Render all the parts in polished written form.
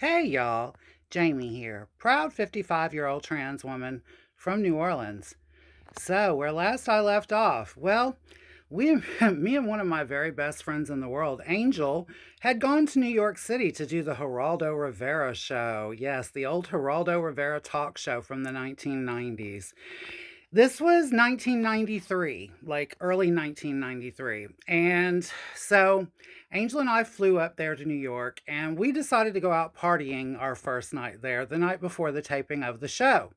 Hey y'all, Jamie here, proud 55-year-old trans woman from New Orleans. So, where last I left off, well, we, me and one of my very best friends in the world, Angel, had gone to New York City to do the Geraldo Rivera show. Yes, the old Geraldo Rivera talk show from the 1990s. This was 1993, like early 1993. And so Angel and I flew up there to New York and we decided to go out partying our first night there, the night before the taping of the show.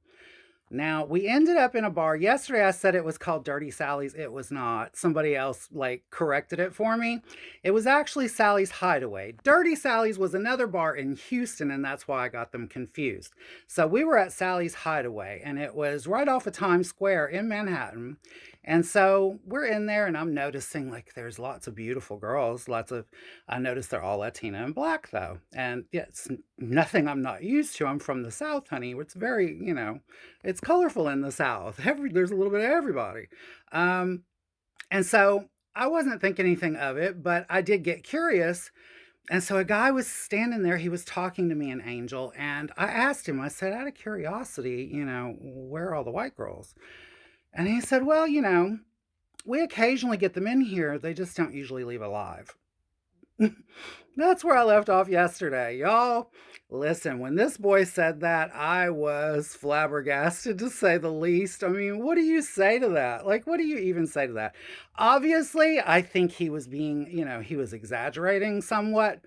Now, we ended up in a bar. Yesterday I said it was called Dirty Sally's. It was not. Somebody else corrected it for me. It was actually Sally's Hideaway. Dirty Sally's was another bar in Houston, and that's why I got them confused. So we were at Sally's Hideaway, and it was right off of Times Square in Manhattan. And so we're in there, and I'm noticing there's lots of beautiful girls. I noticed they're all Latina and black though. And yeah, it's nothing I'm not used to. I'm from the South, honey. It's very, it's colorful in the South. There's a little bit of everybody. Um, and so I wasn't thinking anything of it, but I did get curious. And so a guy was standing there. He was talking to me, an Angel. And I asked him, I said, out of curiosity, where are all the white girls? And he said, well, we occasionally get them in here. They just don't usually leave alive. That's where I left off yesterday. Y'all, listen, when this boy said that, I was flabbergasted to say the least. I mean, what do you say to that? What do you even say to that? Obviously, I think he was being, he was exaggerating somewhat.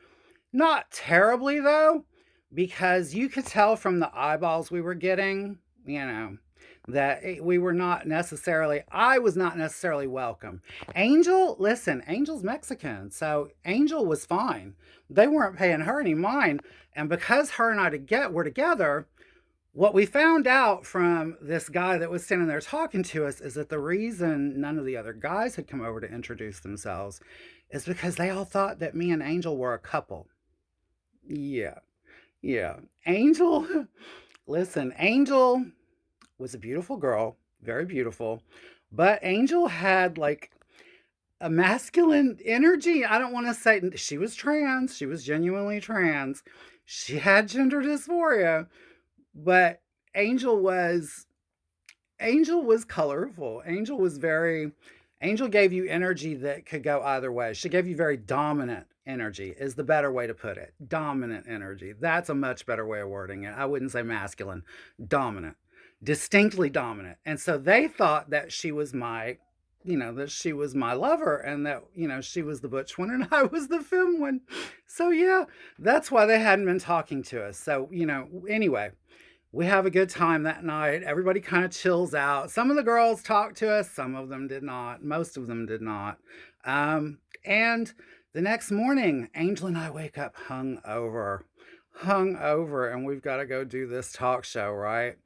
Not terribly, though, because you could tell from the eyeballs we were getting, that we were not necessarily, I was not necessarily welcome. Angel, listen, Angel's Mexican, so Angel was fine. They weren't paying her any mind. And because her and I were together, what we found out from this guy that was standing there talking to us is that the reason none of the other guys had come over to introduce themselves is because they all thought that me and Angel were a couple. Yeah, yeah. Angel, listen, Angel was a beautiful girl, very beautiful, but Angel had a masculine energy. I don't want to say she was trans, she was genuinely trans. She had gender dysphoria, but Angel was Angel was colorful. Angel gave you energy that could go either way. She gave you very dominant energy, is the better way to put it. Dominant energy. That's a much better way of wording it. I wouldn't say masculine, dominant, distinctly dominant. And so they thought that she was my lover and that, she was the butch one and I was the femme one. So yeah, that's why they hadn't been talking to us. So, anyway, we have a good time that night. Everybody kind of chills out. Some of the girls talked to us, some of them did not. Most of them did not. And the next morning, Angel and I wake up hung over, and we've got to go do this talk show, right?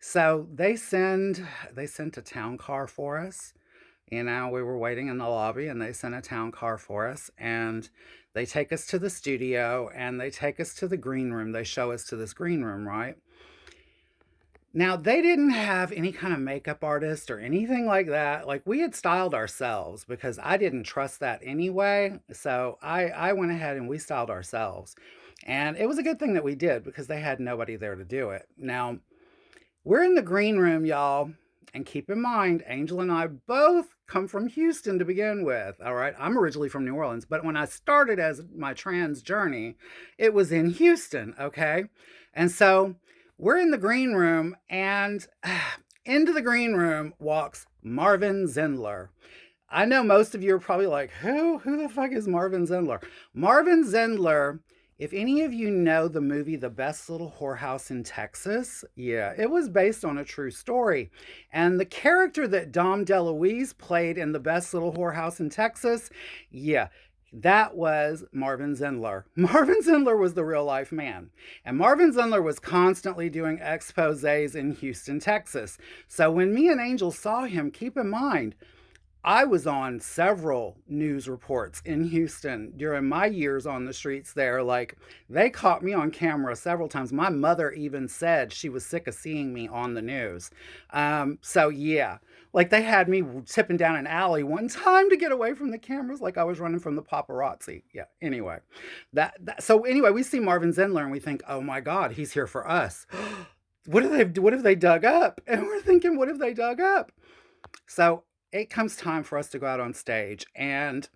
So they sent a town car for us. We were waiting in the lobby and they sent a town car for us and they take us to the studio and they take us to the green room. They show us to this green room, right? Now, they didn't have any kind of makeup artist or anything like that. We had styled ourselves because I didn't trust that anyway. So I went ahead and we styled ourselves. And it was a good thing that we did because they had nobody there to do it. Now, we're in the green room, y'all. And keep in mind, Angel and I both come from Houston to begin with. All right. I'm originally from New Orleans, but when I started as my trans journey, it was in Houston. Okay. And so we're in the green room, and into the green room walks Marvin Zindler. I know most of you are probably like, who? Who the fuck is Marvin Zindler? Marvin Zindler, if any of you know the movie The Best Little Whorehouse in Texas, yeah, it was based on a true story. And the character that Dom DeLuise played in The Best Little Whorehouse in Texas, yeah, that was Marvin Zindler. Marvin Zindler was the real life man. And Marvin Zindler was constantly doing exposés in Houston, Texas. So when me and Angel saw him, keep in mind, I was on several news reports in Houston during my years on the streets there. They caught me on camera several times. My mother even said she was sick of seeing me on the news. So, yeah. Like, they had me tipping down an alley one time to get away from the cameras like I was running from the paparazzi. Yeah, anyway. So anyway, we see Marvin Zindler and we think, "Oh my god, he's here for us." What have they dug up? And we're thinking, "What have they dug up?" So, it comes time for us to go out on stage, and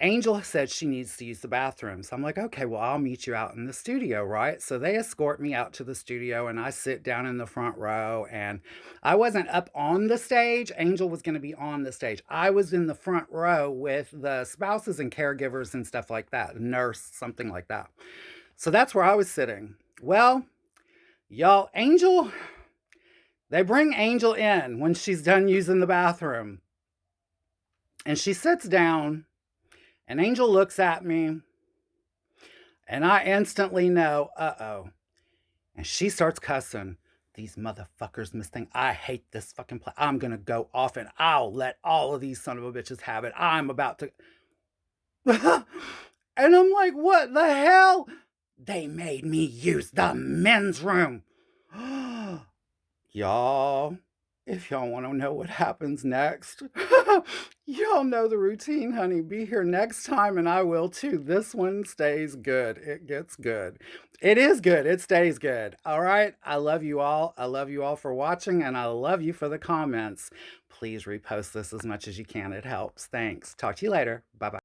Angel said she needs to use the bathroom. So I'm like, okay, well, I'll meet you out in the studio, right? So they escort me out to the studio and I sit down in the front row and I wasn't up on the stage. Angel was going to be on the stage. I was in the front row with the spouses and caregivers and stuff like that, a nurse, something like that. So that's where I was sitting. Well, y'all, they bring Angel in when she's done using the bathroom and she sits down. And Angel looks at me, and I instantly know, uh-oh. And she starts cussing. These motherfuckers, Miss Thing. I hate this fucking place. I'm going to go off, and I'll let all of these son of a bitches have it. I'm about to... And I'm like, what the hell? They made me use the men's room. Y'all, if y'all want to know what happens next, y'all know the routine, honey. Be here next time, and I will too. This one stays good. It gets good. It is good. It stays good. All right. I love you all. I love you all for watching, and I love you for the comments. Please repost this as much as you can. It helps. Thanks. Talk to you later. Bye bye.